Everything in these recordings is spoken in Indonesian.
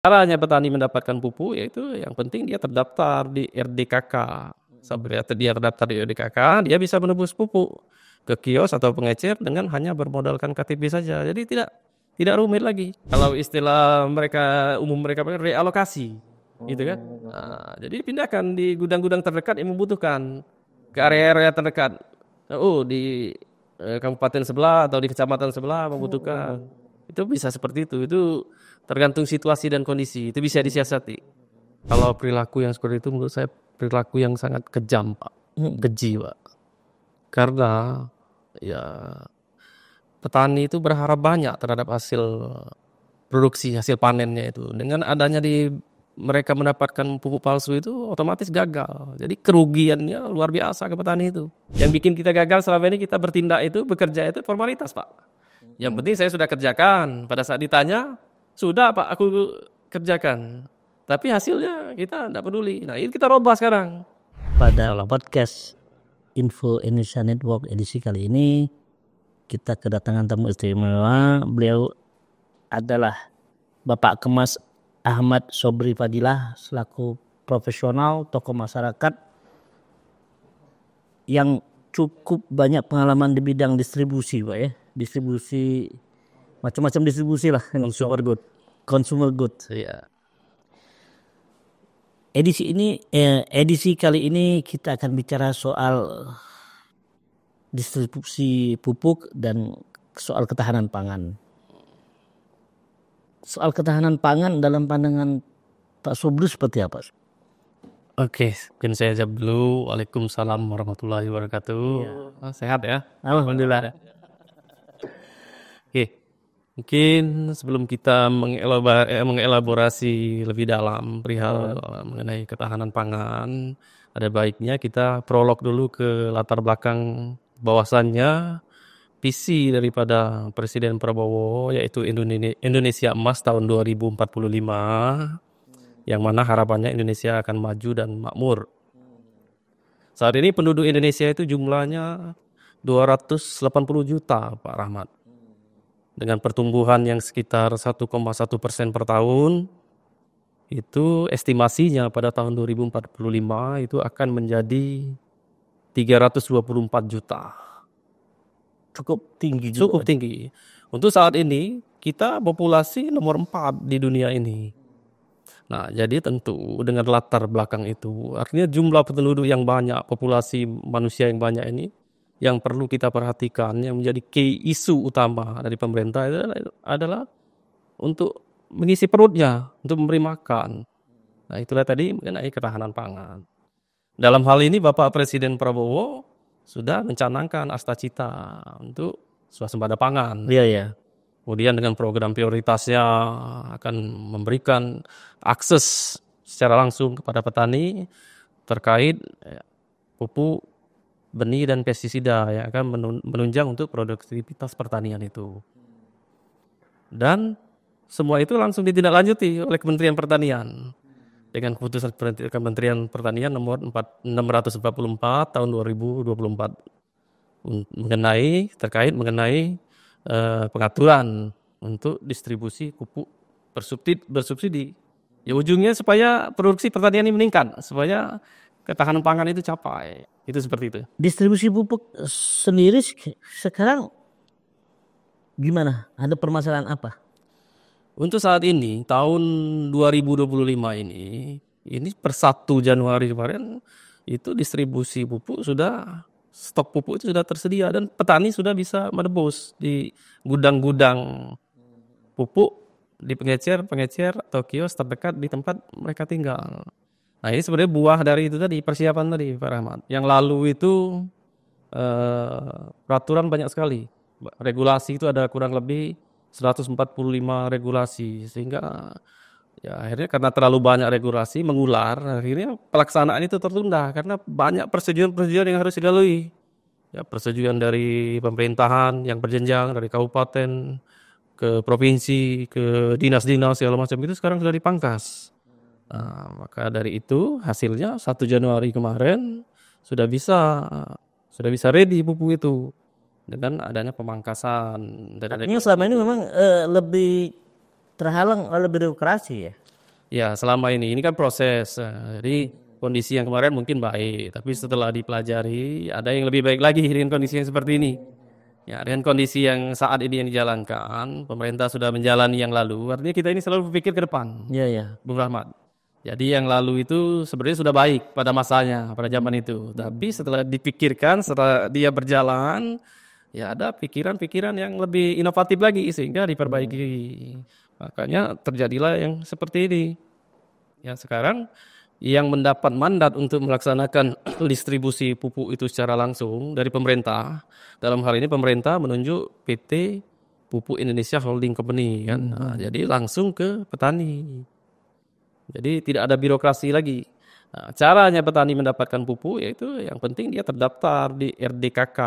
Caranya petani mendapatkan pupuk yaitu yang penting dia terdaftar di RDKK. Sampai dia terdaftar di RDKK, dia bisa menebus pupuk ke kios atau pengecer dengan hanya bermodalkan KTP saja. Jadi tidak rumit lagi. Kalau istilah mereka realokasi, gitu kan? Nah, jadi pindahkan di gudang-gudang terdekat yang membutuhkan ke area-area terdekat. Oh, di kabupaten sebelah atau di kecamatan sebelah membutuhkan. Itu bisa seperti itu. Itu tergantung situasi dan kondisi. Itu bisa disiasati. Kalau perilaku yang seperti itu menurut saya perilaku yang sangat kejam, Pak. Keji, Pak. Karena ya petani itu berharap banyak terhadap hasil produksi, hasil panennya itu. Dengan adanya mereka mendapatkan pupuk palsu itu otomatis gagal. Jadi kerugiannya luar biasa ke petani itu. Yang bikin kita gagal selama ini kita bertindak itu, bekerja itu formalitas, Pak. Yang penting saya sudah kerjakan. Pada saat ditanya, sudah Pak aku kerjakan. Tapi hasilnya kita tidak peduli. Nah ini kita robah sekarang. Pada podcast Info Indonesia Network edisi kali ini, kita kedatangan tamu istimewa. Beliau adalah Bapak Kemas Ahmad Sobri Fadilah, selaku profesional tokoh masyarakat yang cukup banyak pengalaman di bidang distribusi, Pak ya. Distribusi, macam-macam distribusi lah. Consumer good. Ya. Edisi kali ini kita akan bicara soal distribusi pupuk dan soal ketahanan pangan. Soal ketahanan pangan dalam pandangan Pak Sobri seperti apa? Oke, mungkin saya jawab dulu. Waalaikumsalam warahmatullahi wabarakatuh. Ya. Sehat ya? Alhamdulillah. Oke, mungkin sebelum kita mengelaborasi lebih dalam perihal mengenai ketahanan pangan, ada baiknya kita prolog dulu ke latar belakang bahwasannya visi daripada Presiden Prabowo yaitu Indonesia Emas tahun 2045, yang mana harapannya Indonesia akan maju dan makmur. Saat ini penduduk Indonesia itu jumlahnya 280 juta, Pak Rahmat. Dengan pertumbuhan yang sekitar 1,1% per tahun, itu estimasinya pada tahun 2045 itu akan menjadi 324 juta. Cukup tinggi juga. Cukup tinggi. Untuk saat ini, kita populasi nomor 4 di dunia ini. Nah, jadi tentu dengan latar belakang itu, artinya jumlah penduduk yang banyak, populasi manusia yang banyak ini, yang perlu kita perhatikan, yang menjadi key isu utama dari pemerintah adalah untuk mengisi perutnya, untuk memberi makan. Nah, itulah tadi mengenai ketahanan pangan. Dalam hal ini Bapak Presiden Prabowo sudah mencanangkan Astacita untuk swasembada pangan. Iya. Kemudian dengan program prioritasnya akan memberikan akses secara langsung kepada petani terkait pupuk, benih dan pestisida yang akan menunjang untuk produktivitas pertanian itu. Dan semua itu langsung ditindaklanjuti oleh Kementerian Pertanian dengan keputusan Kementerian Pertanian nomor 644 tahun 2024 terkait mengenai pengaturan untuk distribusi pupuk bersubsidi. Ya ujungnya supaya produksi pertanian ini meningkat, supaya ketahanan pangan itu capai. Itu seperti itu. Distribusi pupuk sendiri sekarang gimana? Ada permasalahan apa? Untuk saat ini, tahun 2025 ini per 1 Januari kemarin, itu distribusi pupuk stok pupuk itu sudah tersedia dan petani sudah bisa menebus di gudang-gudang pupuk, di pengecer atau kios terdekat di tempat mereka tinggal. Nah ini sebenarnya buah dari itu tadi, persiapan tadi Pak Rahmat. Yang lalu itu peraturan banyak sekali. Regulasi itu ada kurang lebih 145 regulasi. Sehingga ya akhirnya karena terlalu banyak regulasi mengular, akhirnya pelaksanaan itu tertunda. Karena banyak persetujuan yang harus dilalui. Ya, persetujuan dari pemerintahan yang berjenjang, dari kabupaten ke provinsi, ke dinas-dinas segala macam itu sekarang sudah dipangkas. Nah, maka dari itu hasilnya 1 Januari kemarin sudah bisa ready pupuk itu dengan adanya pemangkasan. Artinya selama ini memang lebih terhalang oleh birokrasi ya? Ya, selama ini kan proses. Jadi kondisi yang kemarin mungkin baik, tapi setelah dipelajari ada yang lebih baik lagi dengan kondisi yang seperti ini. Ya, dengan kondisi yang saat ini yang dijalankan, pemerintah sudah menjalani yang lalu, artinya kita ini selalu berpikir ke depan, Iya, ya. Bung Rahmat. Jadi yang lalu itu sebenarnya sudah baik pada masanya, pada zaman itu. Tapi setelah dipikirkan, setelah dia berjalan, ya ada pikiran-pikiran yang lebih inovatif lagi sehingga diperbaiki. Makanya terjadilah yang seperti ini. Ya sekarang yang mendapat mandat untuk melaksanakan distribusi pupuk itu secara langsung dari pemerintah. Dalam hal ini pemerintah menunjuk PT Pupuk Indonesia Holding Company kan. Nah, jadi langsung ke petani. Jadi tidak ada birokrasi lagi. Nah, caranya petani mendapatkan pupuk yaitu yang penting dia terdaftar di RDKK.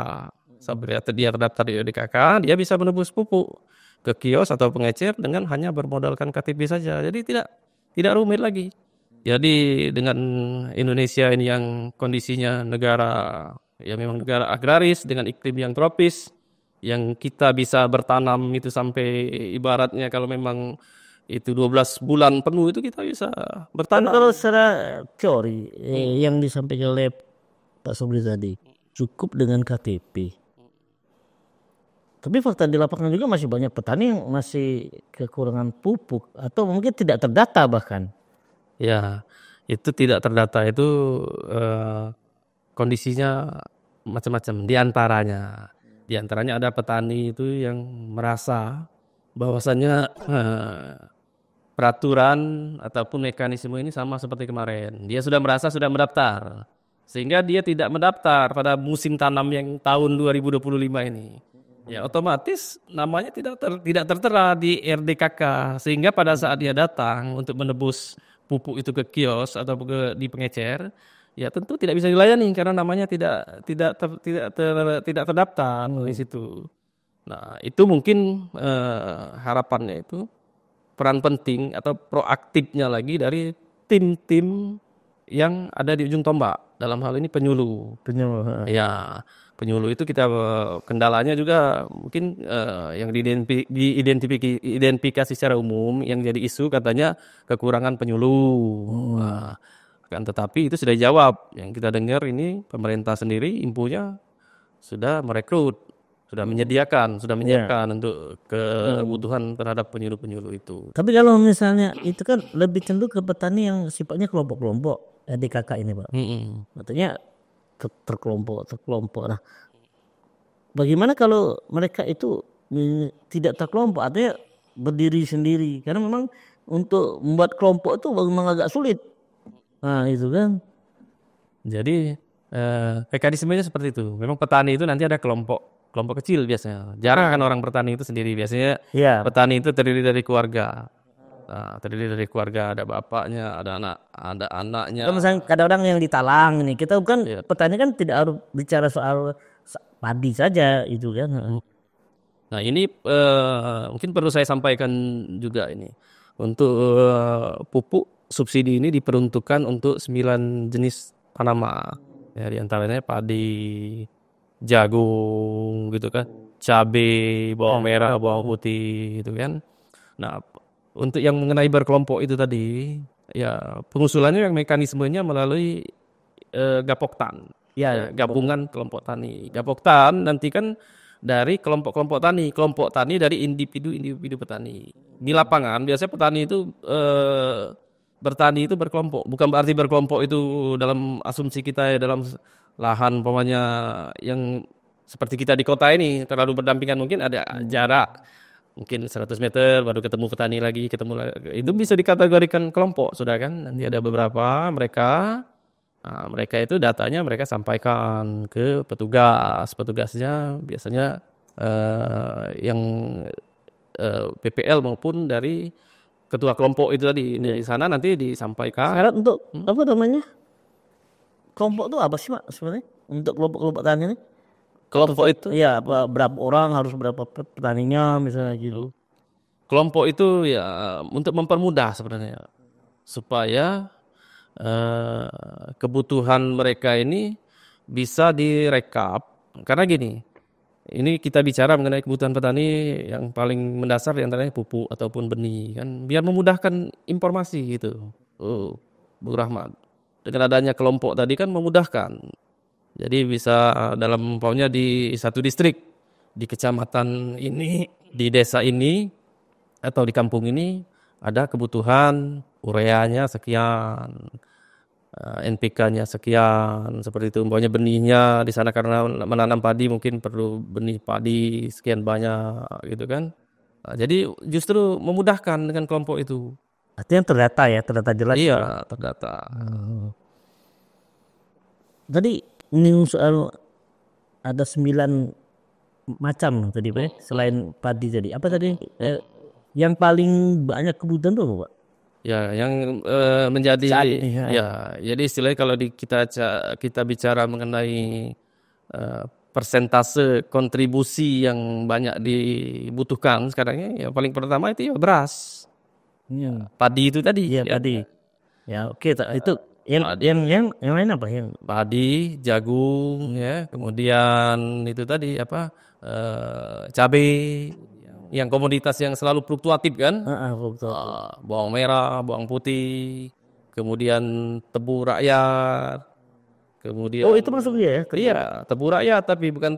Sampai dia terdaftar di RDKK, dia bisa menebus pupuk ke kios atau pengecer dengan hanya bermodalkan KTP saja. Jadi tidak rumit lagi. Jadi dengan Indonesia ini yang kondisinya negara ya memang negara agraris dengan iklim yang tropis, yang kita bisa bertanam itu sampai ibaratnya kalau memang itu 12 bulan penuh itu kita bisa Tapi bertanam. kalau secara teori yang disampaikan oleh Pak Sobri tadi cukup dengan KTP. Tapi fakta di lapangan juga masih banyak petani yang masih kekurangan pupuk atau mungkin tidak terdata bahkan. Ya, itu tidak terdata itu kondisinya macam-macam. Di antaranya ada petani itu yang merasa bahwasannya peraturan ataupun mekanisme ini sama seperti kemarin. Dia sudah merasa sudah mendaftar. Sehingga dia tidak mendaftar pada musim tanam yang tahun 2025 ini. Ya otomatis namanya tidak tertera di RDKK. Sehingga pada saat dia datang untuk menebus pupuk itu ke kios atau di pengecer, ya tentu tidak bisa dilayani karena namanya tidak terdaftar di situ. Nah, itu mungkin harapannya itu peran penting atau proaktifnya lagi dari tim-tim yang ada di ujung tombak. Dalam hal ini penyuluh. Ya, penyuluh itu kita kendalanya juga mungkin yang diidentifikasi secara umum yang jadi isu katanya kekurangan penyuluh. Nah, kan tetapi itu sudah dijawab. Yang kita dengar ini pemerintah sendiri impunya sudah merekrut, sudah menyiapkan untuk kebutuhan terhadap penyuluh-penyuluh itu. Tapi kalau misalnya itu kan lebih cenderung ke petani yang sifatnya kelompok-kelompok RDKK ini, Pak. Artinya terkelompok. Nah, bagaimana kalau mereka itu tidak terkelompok, artinya berdiri sendiri? Karena memang untuk membuat kelompok itu memang agak sulit. Nah, itu kan. Jadi mekanismenya seperti itu. Memang petani itu nanti ada kelompok kecil biasanya. Jarang kan orang bertani itu sendiri. Biasanya petani itu terdiri dari keluarga. Nah, terdiri dari keluarga, ada bapaknya, ada anaknya. Kalau misalnya kadang-kadang yang ditalang nih, kita kan petani kan tidak harus bicara soal padi saja itu kan. Nah ini mungkin perlu saya sampaikan juga ini. Untuk pupuk subsidi ini diperuntukkan untuk 9 jenis tanaman. Ya, di antaranya padi, jagung gitu kan, cabai, bawang merah, bawang putih gitu kan. Nah, untuk yang mengenai berkelompok itu tadi, ya pengusulannya yang mekanismenya melalui Gapoktan. Ya, gabungan kelompok tani. Gapoktan nanti kan dari kelompok-kelompok tani, kelompok tani dari individu-individu petani. Di lapangan biasanya petani itu bertani itu berkelompok. Bukan berarti berkelompok itu dalam asumsi kita ya dalam lahan umpamanya yang seperti kita di kota ini terlalu berdampingan, mungkin ada jarak mungkin 100 meter baru ketemu petani lagi, itu bisa dikategorikan kelompok sudah kan. Nanti ada beberapa mereka itu datanya mereka sampaikan ke petugasnya biasanya yang PPL maupun dari ketua kelompok itu tadi. Di sana nanti disampaikan. Syarat untuk apa namanya? Kelompok itu apa sih, Pak, sebenarnya? Untuk kelompok tani ini? Kelompok itu? Iya, berapa orang, harus berapa petaninya misalnya gitu. Kelompok itu ya untuk mempermudah sebenarnya. Supaya kebutuhan mereka ini bisa direkap. Karena gini, Ini kita bicara mengenai kebutuhan petani yang paling mendasar diantaranya pupuk ataupun benih kan, biar memudahkan informasi gitu. Oh, Bu Rahmat. Dengan adanya kelompok tadi kan memudahkan. Jadi bisa dalam umpamanya di satu distrik, di kecamatan ini, di desa ini, atau di kampung ini ada kebutuhan ureanya sekian, NPK-nya sekian, seperti itu. Umpamanya benihnya di sana karena menanam padi mungkin perlu benih padi sekian banyak gitu kan. Jadi justru memudahkan dengan kelompok itu. Artinya terdata ya, terdata jelas. Iya, terdata. Tadi ini soal ada 9 macam tadi Pak ya, selain padi tadi. Apa tadi? Yang paling banyak kebutuhan tuh apa, Pak? Ya, yang menjadi Saat ini, ya. ya, jadi istilahnya kalau kita bicara mengenai persentase kontribusi yang banyak dibutuhkan sekarang ya paling pertama itu ya beras, padi itu tadi. Iya, Ya. padi. Ya, oke, itu Padi. yang lain apa? Yang Padi, jagung, ya, kemudian itu tadi apa cabai, yang komoditas yang selalu fluktuatif kan. betul. Bawang merah, bawang putih, kemudian tebu rakyat, kemudian Oh, itu masuk dia ya? iya tebu rakyat tapi bukan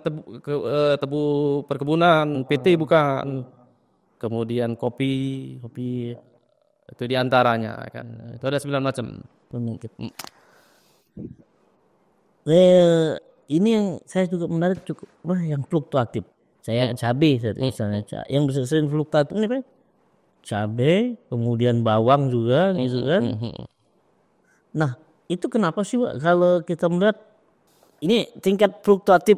tebu perkebunan PT bukan. Kemudian kopi itu diantaranya kan. Itu ada 9 macam. Ini yang saya juga menarik cukup yang fluktuatif. Saya cabai misalnya yang bisa sering fluktuatif ini Pak. Cabai, kemudian bawang juga gitu kan. Nah, itu kenapa sih Pak kalau kita melihat ini tingkat fluktuatif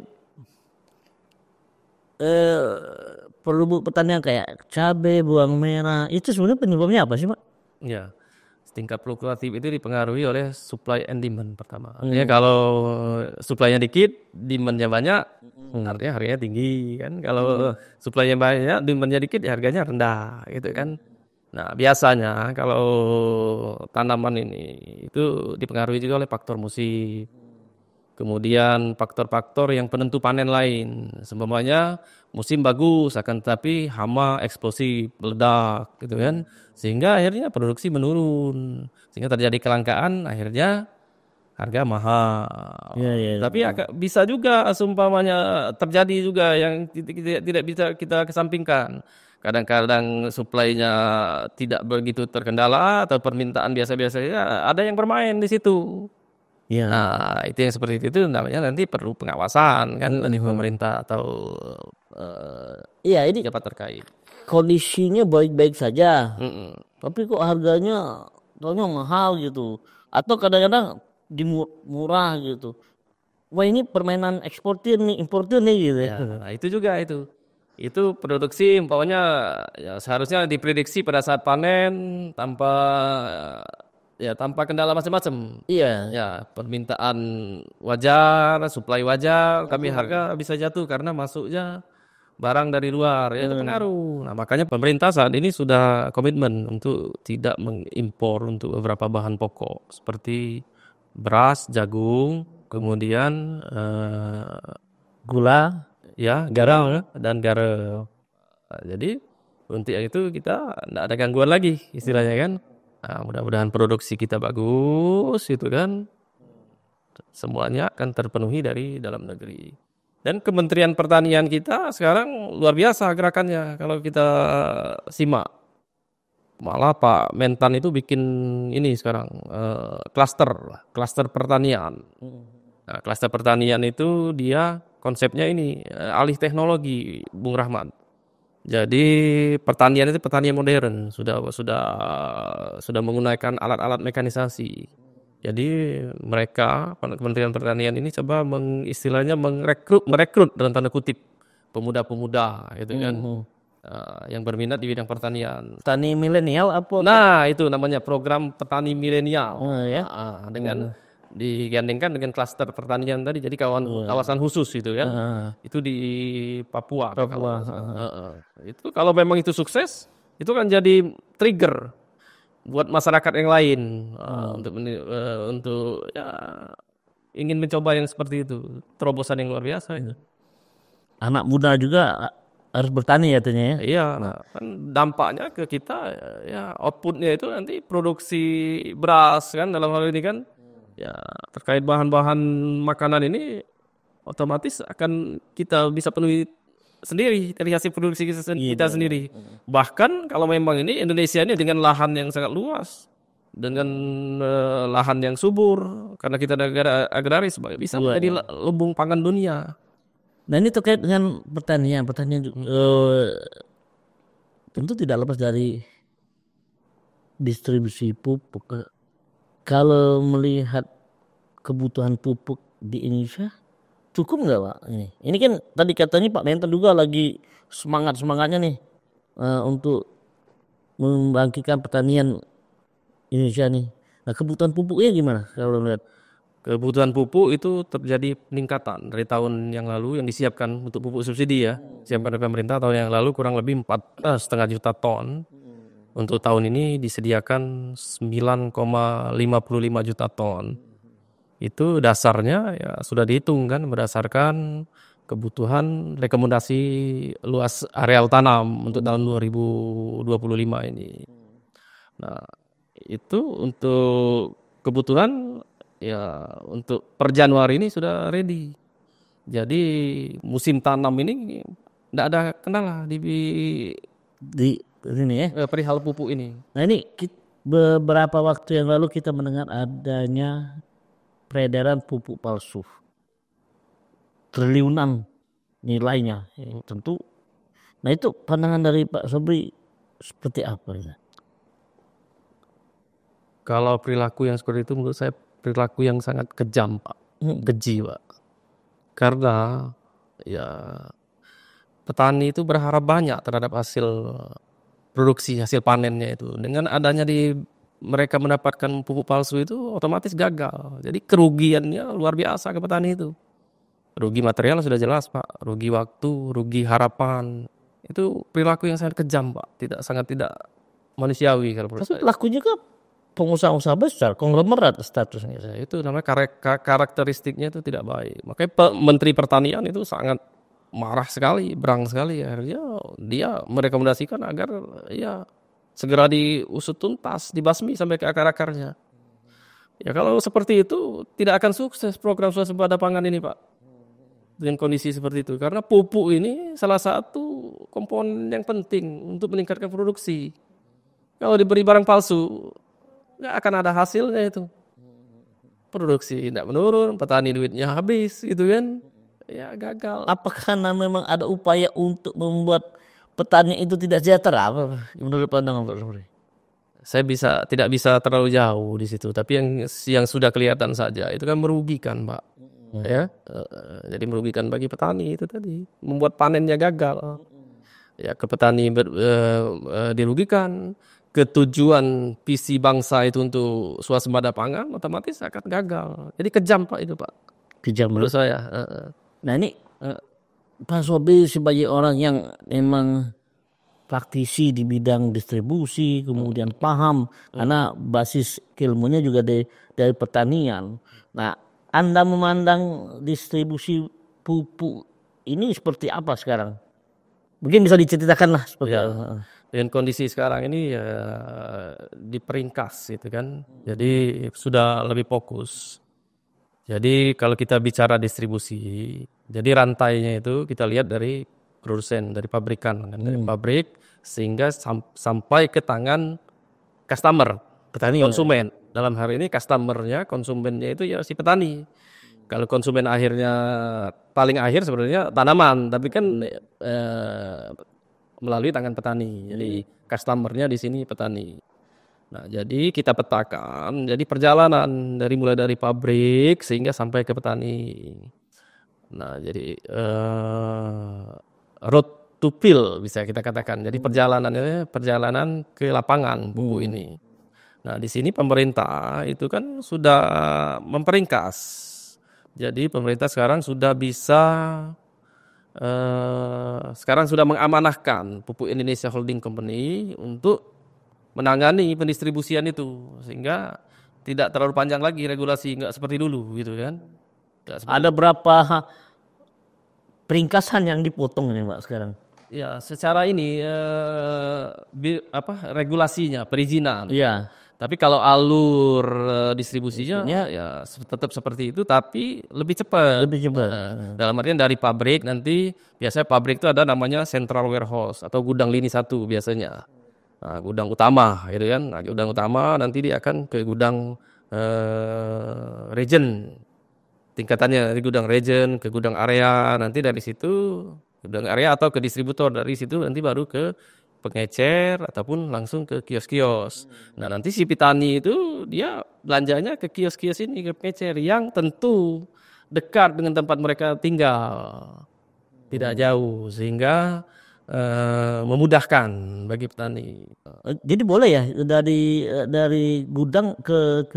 produk pertanian kayak cabai, bawang merah, itu sebenarnya penyebabnya apa sih Pak? Ya, tingkat fluktuatif itu dipengaruhi oleh supply and demand pertama. Artinya kalau supply-nya dikit, demand-nya banyak, artinya harganya tinggi kan. Kalau supply-nya banyak, demand-nya dikit, ya harganya rendah gitu kan. Nah, biasanya kalau tanaman ini itu dipengaruhi juga oleh faktor musim. Kemudian faktor-faktor yang penentu panen lain. Seumpamanya musim bagus akan tetapi hama eksplosif, meledak gitu kan. Sehingga akhirnya produksi menurun. Sehingga terjadi kelangkaan, akhirnya harga mahal. Iya. Tapi bisa juga seumpamanya terjadi juga yang tidak bisa kita kesampingkan. Kadang-kadang suplainya tidak begitu terkendala atau permintaan biasa-biasa saja, ada yang bermain di situ. Iya. Nah, itu yang seperti itu namanya nanti perlu pengawasan kan dari pemerintah atau Iya, ini siapa terkait. kondisinya baik-baik saja. Tapi kok harganya mahal gitu. Atau kadang-kadang murah gitu. Wah, ini permainan eksportir nih, importir nih gitu ya. Nah, itu juga itu. Itu produksi umpamanya ya seharusnya diprediksi pada saat panen tanpa kendala macam-macam. Iya. Ya, permintaan wajar, supply wajar, tapi harga bisa jatuh karena masuknya barang dari luar, ya itu pengaruh. Nah, makanya pemerintah saat ini sudah komitmen untuk tidak mengimpor untuk beberapa bahan pokok seperti beras, jagung, kemudian Gula, ya garam dan garam. Nah, jadi untuk itu kita tidak ada gangguan lagi istilahnya kan. Nah, mudah-mudahan produksi kita bagus itu kan, semuanya akan terpenuhi dari dalam negeri. Dan Kementerian Pertanian kita sekarang luar biasa gerakannya kalau kita simak. Malah Pak Mentan itu bikin ini sekarang klaster pertanian. Nah, klaster pertanian itu dia konsepnya ini alih teknologi, Bung Rahmat. Jadi pertanian itu pertanian modern, sudah menggunakan alat-alat mekanisasi. Jadi mereka Kementerian Pertanian ini coba istilahnya merekrut dalam tanda kutip pemuda-pemuda gitu kan. Yang berminat di bidang pertanian. Petani milenial apa? Nah, itu namanya program petani milenial. Ya. Dengan digandengkan dengan klaster pertanian tadi, jadi kawasan khusus itu kan. Itu di Papua. Itu kalau memang itu sukses, itu kan jadi trigger buat masyarakat yang lain untuk ya ingin mencoba yang seperti itu, terobosan yang luar biasa itu. anak muda juga harus bertani ya katanya ya. Iya, nah kan dampaknya ke kita ya outputnya itu nanti produksi beras kan dalam hal ini kan ya terkait bahan-bahan makanan ini otomatis akan kita bisa penuhi sendiri dari hasil produksi kita sendiri. Bahkan kalau memang ini Indonesia ini dengan lahan yang sangat luas, dengan lahan yang subur, karena kita negara agraris bisa menjadi lumbung pangan dunia. Nah ini terkait dengan pertanian tentu tidak lepas dari distribusi pupuk. Kalau melihat kebutuhan pupuk di Indonesia cukup nggak Pak? Ini kan tadi katanya Pak Mentan juga lagi semangatnya nih untuk membangkitkan pertanian Indonesia nih. Nah kebutuhan pupuknya gimana kalau melihat? Kebutuhan pupuk itu terjadi peningkatan dari tahun yang lalu yang disiapkan untuk pupuk subsidi ya. Disiapkan oleh pemerintah tahun yang lalu kurang lebih 4,5 juta ton. Untuk tahun ini disediakan 9,55 juta ton. Itu dasarnya ya sudah dihitung kan berdasarkan kebutuhan rekomendasi luas areal tanam untuk tahun 2025 ini. Nah, itu untuk kebutuhan ya untuk per Januari ini sudah ready. Jadi musim tanam ini tidak ada kendala di sini ya. Perihal pupuk ini. Nah ini beberapa waktu yang lalu kita mendengar adanya peredaran pupuk palsu. Triliunan nilainya tentu. Nah itu pandangan dari Pak Sobri seperti apa? Kalau perilaku yang seperti itu menurut saya perilaku yang sangat kejam Pak, keji Pak. Karena ya petani itu berharap banyak terhadap hasil produksi, hasil panennya itu. Dengan adanya mereka mendapatkan pupuk palsu itu otomatis gagal. Jadi kerugiannya luar biasa ke petani itu. Rugi material sudah jelas Pak, rugi waktu, rugi harapan. Itu perilaku yang sangat kejam Pak, sangat tidak manusiawi kalau menurut saya. Pelakunya kan pengusaha-usaha besar, konglomerat statusnya. Ya, itu namanya karakteristiknya itu tidak baik. Makanya Menteri Pertanian itu sangat marah sekali, berang sekali. Akhirnya dia merekomendasikan agar ya segera diusut tuntas, dibasmi sampai ke akar-akarnya. Ya kalau seperti itu tidak akan sukses program swasembada pangan ini Pak. Dengan kondisi seperti itu. Karena pupuk ini salah satu komponen yang penting untuk meningkatkan produksi. Kalau diberi barang palsu, nggak akan ada hasilnya itu. Produksi tidak menurun, petani duitnya habis gitu kan. Ya gagal. Apakah memang ada upaya untuk membuat petani itu tidak sejahtera? Apa menurut pandangan Pak Sobri? Saya tidak bisa terlalu jauh di situ, tapi yang sudah kelihatan saja itu kan merugikan, Pak. Ya, jadi merugikan bagi petani itu tadi, membuat panennya gagal. Ya, ke petani dirugikan, ketujuan visi bangsa itu untuk swasembada pangan otomatis akan gagal. Jadi kejam Pak itu Pak. Kejam menurut saya. Nah ini Pak Sobri sebagai orang yang memang praktisi di bidang distribusi, kemudian paham karena basis ilmunya juga dari pertanian. Nah, Anda memandang distribusi pupuk ini seperti apa sekarang? Mungkin bisa diceritakan lah seperti apa. Dengan kondisi sekarang ini ya diperingkas gitu kan. Jadi sudah lebih fokus. Jadi kalau kita bicara distribusi, jadi rantainya itu kita lihat dari produsen, dari pabrikan kan, dari pabrik sehingga sampai ke tangan customer, petani, konsumen. Dalam hari ini customernya, konsumennya itu ya si petani. Kalau konsumen akhirnya paling akhir sebenarnya tanaman, tapi kan melalui tangan petani. Jadi customernya di sini petani. Nah, jadi kita petakan, jadi perjalanan mulai dari pabrik sehingga sampai ke petani. Nah, jadi road to fill bisa kita katakan. Jadi perjalanan ke lapangan pupuk ini. Nah, di sini pemerintah itu kan sudah memperingkas. Jadi pemerintah sekarang sudah bisa sekarang sudah mengamanahkan Pupuk Indonesia Holding Company untuk menangani pendistribusian itu sehingga tidak terlalu panjang lagi regulasi, nggak seperti dulu gitu kan. Ada berapa peringkasan yang dipotong ini Pak sekarang? Ya, secara ini regulasinya, perizinan. Iya. Tapi kalau alur distribusinya ya tetap seperti itu, tapi lebih cepat. Lebih cepat. Dalam artian dari pabrik nanti biasanya pabrik itu ada namanya central warehouse atau gudang lini 1 biasanya. Nah, gudang utama gitu kan. Nah, gudang utama nanti dia akan ke gudang region. Tingkatannya dari gudang region ke gudang area, nanti dari situ gudang area atau ke distributor, dari situ nanti baru ke pengecer ataupun langsung ke kios-kios. Nah, nanti si petani itu dia belanjanya ke kios-kios ini, ke pengecer yang tentu dekat dengan tempat mereka tinggal. Tidak jauh, sehingga memudahkan bagi petani. Jadi boleh ya dari gudang ke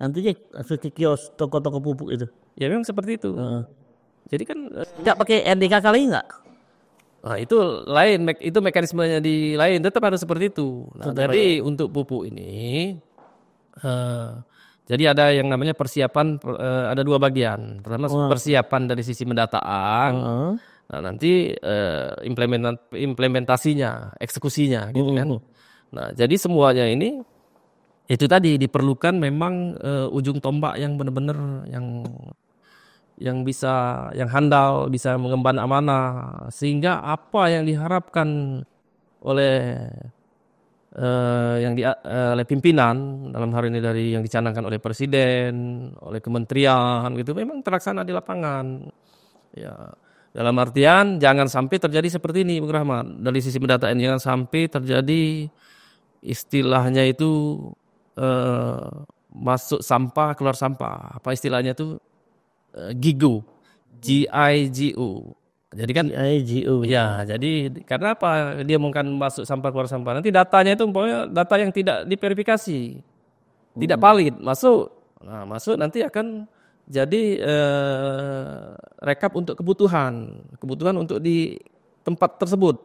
nantinya ke kios toko-toko pupuk itu. Ya memang seperti itu. Jadi kan Nggak pakai RDK kali nggak? nah, itu lain, itu mekanismenya di lain, tetap harus seperti itu. Nah, jadi untuk pupuk ini, jadi ada yang namanya persiapan, ada 2 bagian. Pertama persiapan dari sisi mendataan, nah nanti implementasinya, eksekusinya, gitu kan. Nah, jadi semuanya ini itu tadi diperlukan memang ujung tombak yang benar-benar yang bisa, yang handal, bisa mengemban amanah, sehingga apa yang diharapkan oleh oleh pimpinan, dalam hal ini dari yang dicanangkan oleh presiden, oleh kementerian gitu, memang terlaksana di lapangan. Ya, dalam artian jangan sampai terjadi seperti ini, Bung Rahmat. Dari sisi pendataan jangan sampai terjadi istilahnya itu masuk sampah keluar sampah. Apa istilahnya itu? GIGO, GIGO. Jadi kan GIGO. Ya, jadi karena apa dia mungkin masuk sampah keluar sampah. Nanti datanya itu umpamanya data yang tidak diverifikasi, tidak valid, masuk. Nah, masuk nanti akan jadi rekap untuk kebutuhan untuk di tempat tersebut.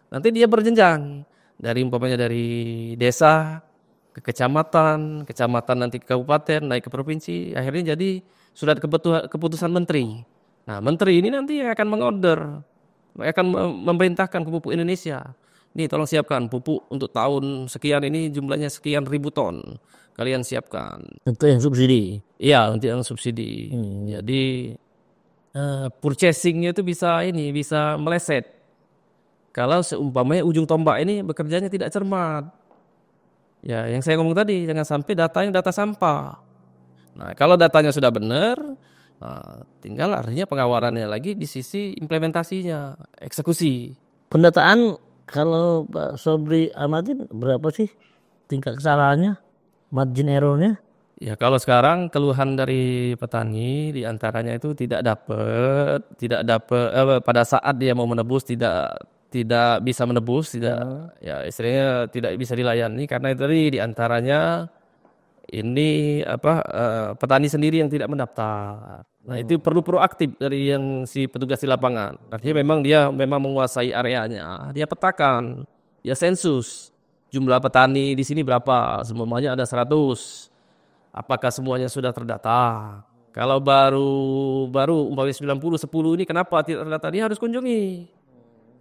Nanti dia berjenjang dari umpamanya dari desa ke kecamatan nanti ke kabupaten, naik ke provinsi, akhirnya jadi surat keputusan menteri. Nah, menteri ini nanti akan mengorder, akan memerintahkan ke Pupuk Indonesia. Nih, tolong siapkan pupuk untuk tahun sekian ini jumlahnya sekian ribu ton. Kalian siapkan. Untuk yang subsidi? Iya, untuk yang subsidi. Jadi purchasingnya itu bisa meleset. Kalau seumpamanya ujung tombak ini bekerjanya tidak cermat. Ya, yang saya ngomong tadi, jangan sampai datanya data sampah. Nah, kalau datanya sudah benar, tinggal artinya pengawarannya lagi di sisi implementasinya, eksekusi. Pendataan kalau Pak Sobri amatin berapa sih tingkat kesalahannya, margin errornya? Ya, kalau sekarang keluhan dari petani diantaranya itu tidak dapat pada saat dia mau menebus tidak bisa menebus, ya istilahnya tidak bisa dilayani karena itu tadi diantaranya ini petani sendiri yang tidak mendaftar. Nah, itu perlu proaktif dari yang si petugas di lapangan. Artinya memang dia menguasai areanya, dia petakan, dia sensus jumlah petani di sini berapa, semuanya ada 100. Apakah semuanya sudah terdata? Kalau baru umpamanya 90-10 ini kenapa tidak terdata? Dia harus kunjungi.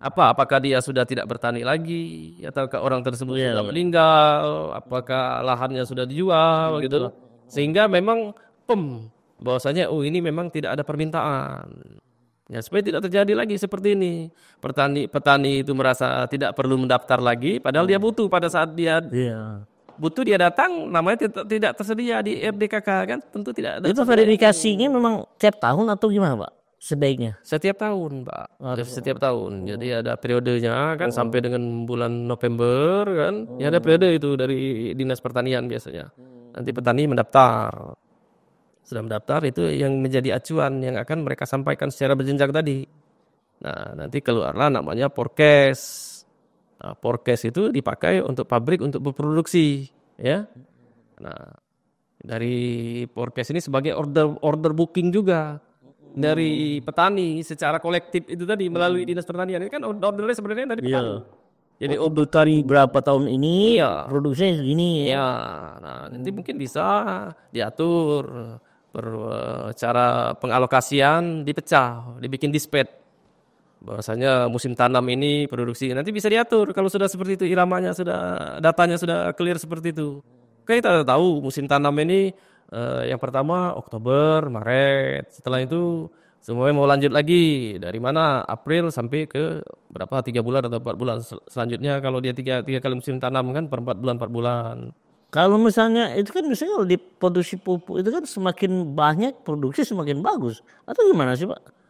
Apakah dia sudah tidak bertani lagi, ataukah orang tersebut sudah meninggal, apakah lahannya sudah dijual gitu. Sehingga memang bahwasanya ini memang tidak ada permintaan. Ya, supaya tidak terjadi lagi seperti ini. Petani itu merasa tidak perlu mendaftar lagi padahal dia butuh pada saat dia butuh dia datang namanya tidak tersedia di RDKK kan, tentu tidak ada. Itu verifikasinya memang tiap tahun atau gimana, Pak? Sebaiknya setiap tahun, Pak. Setiap tahun. Jadi ada periodenya kan sampai dengan bulan November kan. Ya ada periode itu dari Dinas Pertanian biasanya. Nanti petani mendaftar. Sudah mendaftar itu yang menjadi acuan yang akan mereka sampaikan secara berjenjang tadi. Nah, nanti keluarlah namanya forecast. Nah, forecast itu dipakai untuk pabrik untuk berproduksi, ya. Nah, dari forecast ini sebagai order booking juga. Dari petani secara kolektif itu tadi melalui Dinas Pertanian ini kan ordernya sebenarnya dari petani. Jadi order tadi berapa tahun ini produksinya segini. Ya, nah nanti mungkin bisa diatur cara pengalokasian dipecah, dibikin dispatch. bahwasanya musim tanam ini produksi nanti bisa diatur kalau sudah seperti itu iramanya sudah datanya sudah clear seperti itu. Kita tahu musim tanam ini yang pertama Oktober, Maret. Setelah itu semuanya mau lanjut lagi dari mana April sampai ke berapa 3 bulan atau 4 bulan selanjutnya kalau dia tiga kali musim tanam kan per 4 bulan. Kalau misalnya itu kan misalnya kalau di produksi pupuk itu kan semakin banyak produksi semakin bagus atau gimana sih Pak?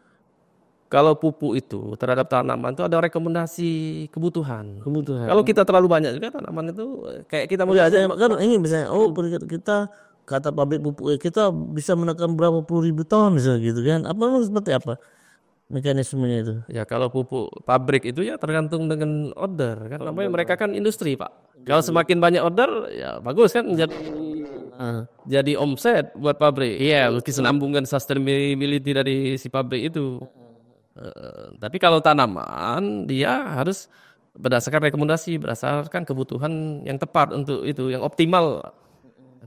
Kalau pupuk itu terhadap tanaman itu ada rekomendasi kebutuhan. Kebutuhan. Kalau kita terlalu banyak juga tanaman itu kayak kita mau Ya, kan ini misalnya peringkat kita kata pabrik pupuk kita bisa menekan berapa puluh ribu ton misalnya gitu kan. Apa memang seperti apa mekanismenya itu? ya kalau pupuk pabrik itu ya tergantung dengan order kan. Namanya mereka kan industri Pak. Kalau semakin banyak order ya bagus kan jadi omset buat pabrik. Iya, kesinambungan sustainability dari si pabrik itu. Tapi kalau tanaman dia harus berdasarkan rekomendasi, berdasarkan kebutuhan yang tepat untuk itu, yang optimal.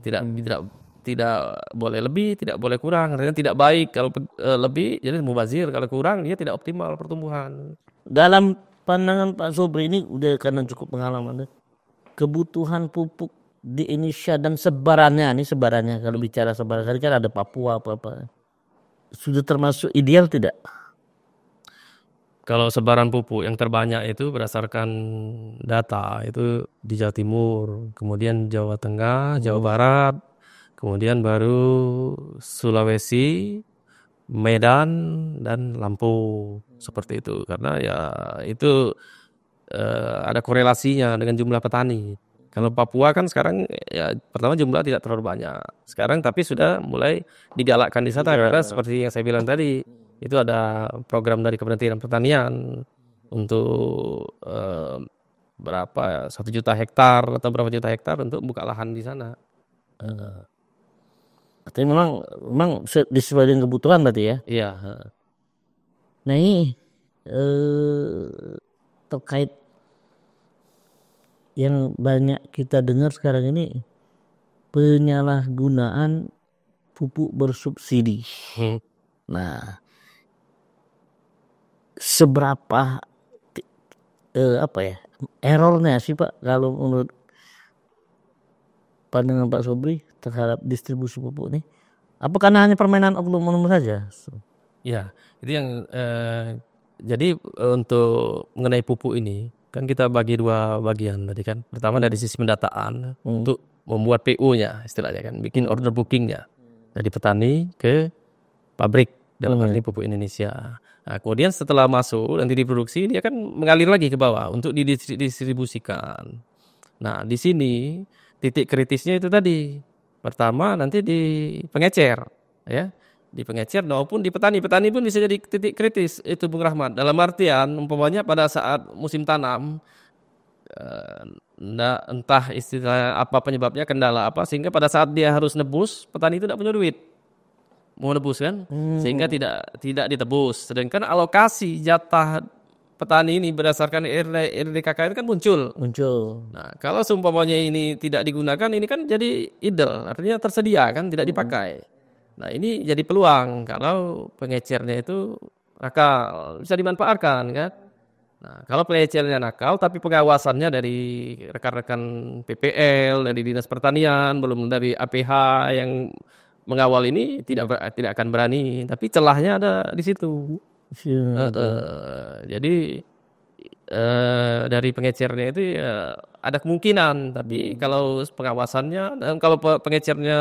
Tidak boleh lebih, tidak boleh kurang. Artinya tidak baik kalau lebih, jadi mubazir. Kalau kurang dia tidak optimal pertumbuhan. Dalam pandangan Pak Sobri ini udah karena cukup pengalaman deh. Kebutuhan pupuk di Indonesia dan sebarannya kalau bicara sebaran tadi kan ada Papua apa sudah termasuk ideal tidak? Kalau sebaran pupuk yang terbanyak itu berdasarkan data itu di Jawa Timur, kemudian Jawa Tengah, Jawa Barat, kemudian baru Sulawesi, Medan dan Lampung seperti itu. Karena ya itu ada korelasinya dengan jumlah petani. Kalau Papua kan sekarang ya pertama jumlah tidak terlalu banyak. Sekarang tapi sudah mulai digalakkan di sana karena seperti yang saya bilang tadi itu ada program dari Kementerian Pertanian untuk berapa 1 juta hektar atau berapa juta hektar untuk buka lahan di sana. Tapi memang disesuaikan kebutuhan berarti ya. Iya. Nah ini terkait yang banyak kita dengar sekarang ini penyalahgunaan pupuk bersubsidi. Nah, seberapa errornya sih Pak kalau menurut pandangan Pak Sobri terhadap distribusi pupuk ini? Apa karena hanya permainan oknum saja? Ya, itu yang jadi untuk mengenai pupuk ini kan kita bagi 2 bagian tadi kan. Pertama dari sisi pendataan untuk membuat PO-nya istilahnya kan, bikin order bookingnya dari petani ke pabrik dalam hal ini pupuk Indonesia. Nah, kemudian setelah masuk nanti diproduksi dia kan mengalir lagi ke bawah untuk didistribusikan. Nah, di sini titik kritisnya itu tadi. Pertama nanti di pengecer ya. Di pengecer maupun di petani. Petani pun bisa jadi titik kritis itu Bung Rahmat. Dalam artian umpamanya pada saat musim tanam entah istilah apa penyebabnya kendala apa sehingga pada saat dia harus nebus petani itu tidak punya duit. Mau nebus kan, sehingga tidak ditebus. Sedangkan alokasi jatah petani ini berdasarkan RDKK itu kan muncul. Nah, kalau seumpamanya ini tidak digunakan, ini kan jadi idle, artinya tersedia kan, tidak dipakai. Nah, ini jadi peluang kalau pengecernya itu nakal, bisa dimanfaatkan kan. Nah, kalau pengecernya nakal, tapi pengawasannya dari rekan-rekan PPL, dari Dinas Pertanian, belum dari APH yang mengawal ini tidak akan berani, tapi celahnya ada di situ. Jadi dari pengecernya itu ya ada kemungkinan, tapi kalau pengawasannya dan kalau pengecernya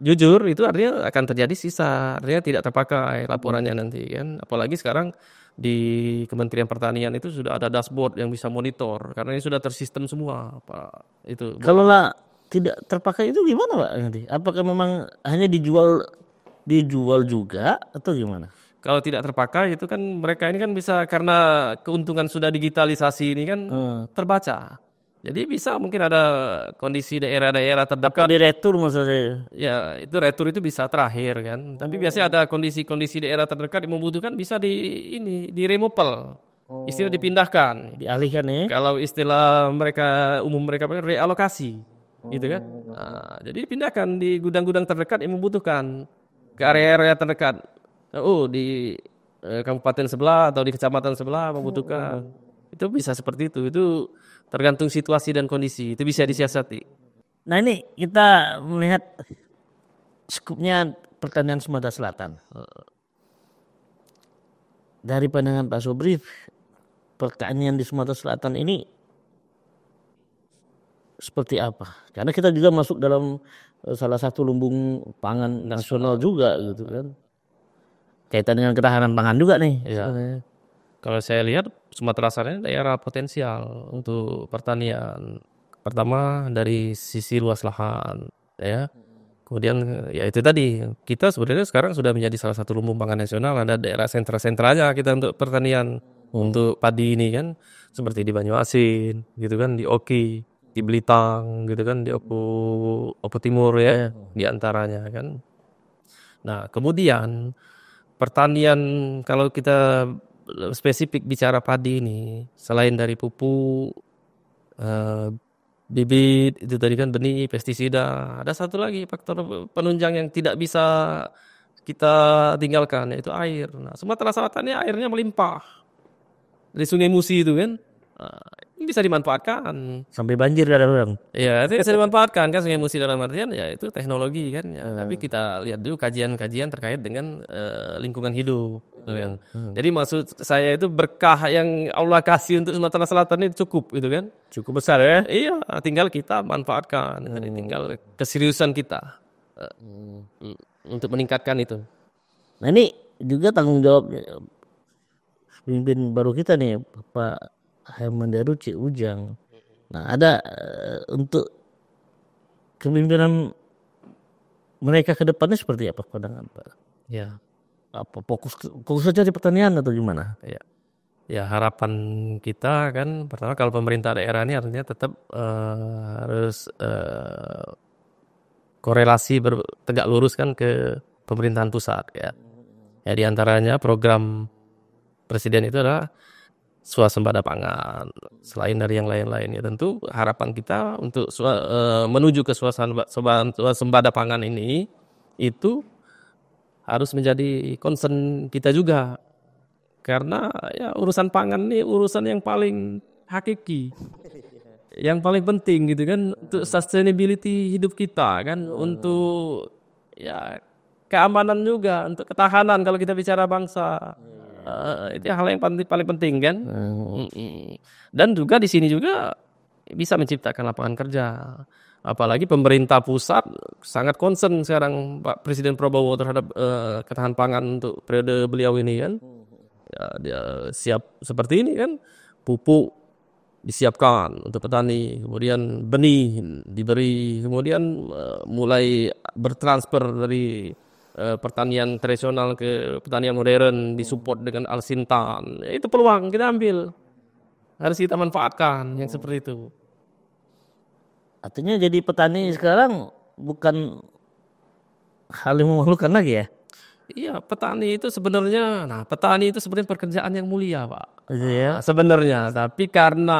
jujur itu artinya akan terjadi sisa, artinya tidak terpakai laporannya nanti kan. Apalagi sekarang di Kementerian Pertanian itu sudah ada dashboard yang bisa monitor karena ini sudah tersistem semua Pak. Itu. Kalau lah tidak terpakai itu gimana Pak nanti? Apakah memang hanya dijual juga atau gimana? Kalau tidak terpakai itu kan mereka ini kan bisa karena keuntungan sudah digitalisasi ini kan terbaca. Jadi bisa mungkin ada kondisi daerah-daerah terdekat. Di retur maksudnya? Ya itu retur itu bisa terakhir kan. Tapi biasanya ada kondisi-kondisi daerah terdekat yang membutuhkan bisa di removal. Istilah dipindahkan. Dialihkan ya? Kalau istilah umum mereka realokasi. Gitu kan. Nah, jadi dipindahkan di gudang-gudang terdekat yang membutuhkan ke area-area terdekat. kabupaten sebelah atau di kecamatan sebelah membutuhkan. Itu bisa seperti itu. Itu tergantung situasi dan kondisi. Itu bisa disiasati. Nah ini kita melihat skupnya pertanian Sumatera Selatan. Dari pandangan Pak Sobri, pertanian di Sumatera Selatan ini seperti apa? Karena kita juga masuk dalam salah satu lumbung pangan nasional juga gitu kan. Kaitan dengan ketahanan pangan juga nih. Ya. Kalau saya lihat Sumatera Selatan ini daerah potensial untuk pertanian. Pertama dari sisi luas lahan, ya. Kemudian ya itu tadi kita sebenarnya sekarang sudah menjadi salah satu lumbung pangan nasional. Ada daerah sentra-sentranya kita untuk pertanian untuk padi ini kan, seperti di Banyuasin, gitu kan, di Oki, di Belitang, gitu kan, di Opo Timur ya, di antaranya kan. Nah kemudian pertanian kalau kita spesifik bicara padi ini, selain dari pupuk, bibit, itu tadi kan benih, pestisida, ada satu lagi faktor penunjang yang tidak bisa kita tinggalkan, yaitu air. Nah, Sumatera Selatan ini airnya melimpah dari Sungai Musi itu kan. Ini bisa dimanfaatkan. Sampai banjir ada orang. Ya, itu bisa dimanfaatkan kan Sungai Musi dalam artian ya itu teknologi kan ya. Tapi kita lihat dulu kajian-kajian terkait dengan lingkungan hidup. Kan. Jadi maksud saya itu berkah yang Allah kasih untuk Sumatera Selatan ini cukup gitu kan. Cukup besar ya. Iya, tinggal kita manfaatkan. Tinggal keseriusan kita untuk meningkatkan itu. Nah ini juga tanggung jawab pemimpin baru kita nih Pak Hermandaru Cik Ujang. Nah ada untuk kepemimpinan mereka ke depannya seperti apa pandangan Pak? Ya, Apa fokus saja di pertanian atau gimana? ya. Ya harapan kita kan pertama kalau pemerintah daerah ini artinya tetap harus korelasi tegak lurus kan ke pemerintahan pusat ya. Ya diantaranya program presiden itu adalah swasembada pangan. Selain dari yang lain-lain ya tentu harapan kita untuk menuju ke swasembada pangan ini itu harus menjadi concern kita juga. Karena ya urusan pangan ini urusan yang paling hakiki. Yang paling penting gitu kan untuk sustainability hidup kita kan, untuk ya keamanan juga, untuk ketahanan kalau kita bicara bangsa. Itu hal yang paling penting kan. Dan juga di sini juga bisa menciptakan lapangan kerja. Apalagi pemerintah pusat sangat concern sekarang Pak Presiden Prabowo terhadap ketahanan pangan untuk periode beliau ini kan. Ya, dia siap seperti ini kan, pupuk disiapkan untuk petani, kemudian benih diberi, kemudian mulai bertransfer dari pertanian tradisional ke pertanian modern, disupport dengan Alsintan. Ya, itu peluang kita ambil, harus kita manfaatkan yang seperti itu. Artinya jadi petani sekarang bukan hal yang memalukan lagi ya? Iya, petani itu sebenarnya pekerjaan yang mulia, Pak. Gitu ya. Sebenarnya, tapi karena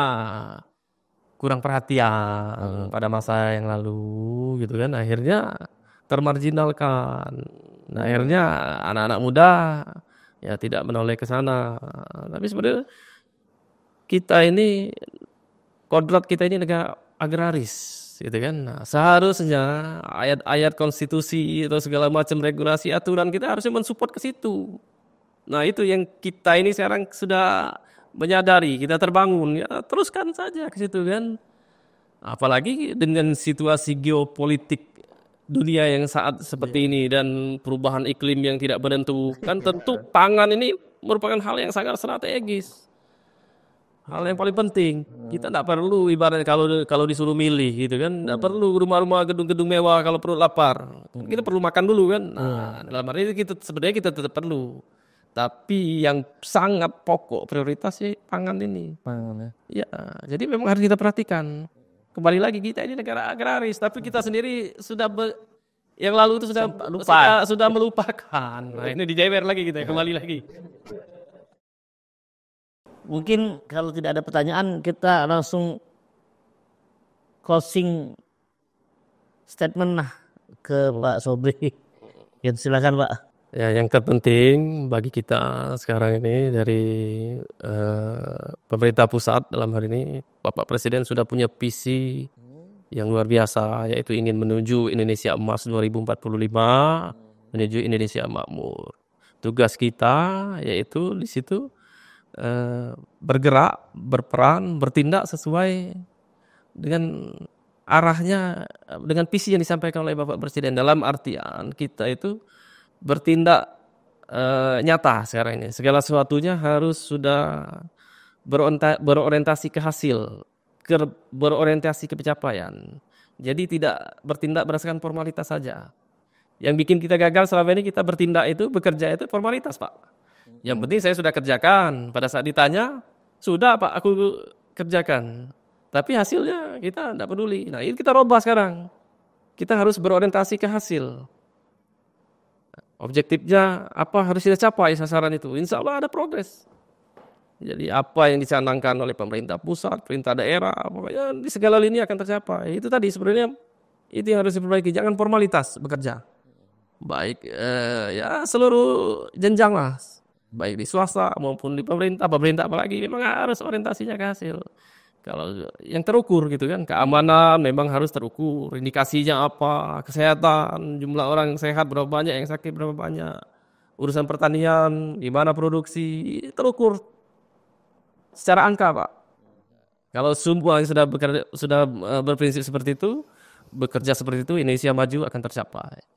kurang perhatian pada masa yang lalu gitu kan, akhirnya termarginalkan. Nah, akhirnya anak-anak muda ya tidak menoleh ke sana. Tapi sebenarnya kita ini kodrat kita ini negara agraris gitu kan. Nah, seharusnya ayat-ayat konstitusi atau segala macam regulasi aturan kita harusnya mensupport ke situ. Nah, itu yang kita ini sekarang sudah menyadari, kita terbangun, ya teruskan saja ke situ kan. Apalagi dengan situasi geopolitik dunia yang saat seperti ini dan perubahan iklim yang tidak menentu, kan tentu pangan ini merupakan hal yang sangat strategis. Hal yang paling penting, kita tidak perlu ibaratnya kalau disuruh milih gitu kan, tidak perlu rumah-rumah gedung-gedung mewah kalau perlu lapar. Kita perlu makan dulu kan. Nah, dalam arti kita sebenarnya kita tetap perlu. Tapi yang sangat pokok prioritas sih pangan ini. Pangan ya. Ya, jadi memang harus kita perhatikan. Kembali lagi kita ini negara agraris, tapi kita sendiri sudah yang lalu itu sudah melupakan. Nah, ini dijewer lagi kita kembali lagi. Mungkin kalau tidak ada pertanyaan kita langsung closing statement lah ke Pak Sobri. Ya, silakan Pak. Ya, yang terpenting bagi kita sekarang ini dari pemerintah pusat dalam hal ini, Bapak Presiden sudah punya visi yang luar biasa, yaitu ingin menuju Indonesia Emas 2045, menuju Indonesia makmur. Tugas kita yaitu di situ bergerak, berperan, bertindak sesuai dengan arahnya, dengan visi yang disampaikan oleh Bapak Presiden. Dalam artian kita itu bertindak nyata sekarang ini. Segala sesuatunya harus sudah berorientasi ke hasil, berorientasi ke pencapaian. Jadi tidak bertindak berdasarkan formalitas saja. Yang bikin kita gagal selama ini, kita bertindak itu, bekerja itu formalitas, Pak. Yang penting saya sudah kerjakan. Pada saat ditanya, sudah Pak, aku kerjakan. Tapi hasilnya kita tidak peduli. Nah, ini kita robah sekarang. Kita harus berorientasi ke hasil. Objektifnya apa harus kita capai sasaran itu. Insya Allah ada progres. Jadi apa yang dicanangkan oleh pemerintah pusat, pemerintah daerah, pokoknya di segala lini akan tercapai. Itu tadi sebenarnya itu yang harus diperbaiki. Jangan formalitas bekerja. Baik ya seluruh jenjang lah. Baik di swasta maupun di pemerintah apalagi memang harus orientasinya ke hasil. Kalau yang terukur gitu kan, keamanan memang harus terukur, indikasinya apa, kesehatan, jumlah orang yang sehat berapa banyak, yang sakit berapa banyak, urusan pertanian, gimana produksi, terukur secara angka, Pak. Kalau semua yang sudah berprinsip seperti itu, bekerja seperti itu, Indonesia maju akan tercapai.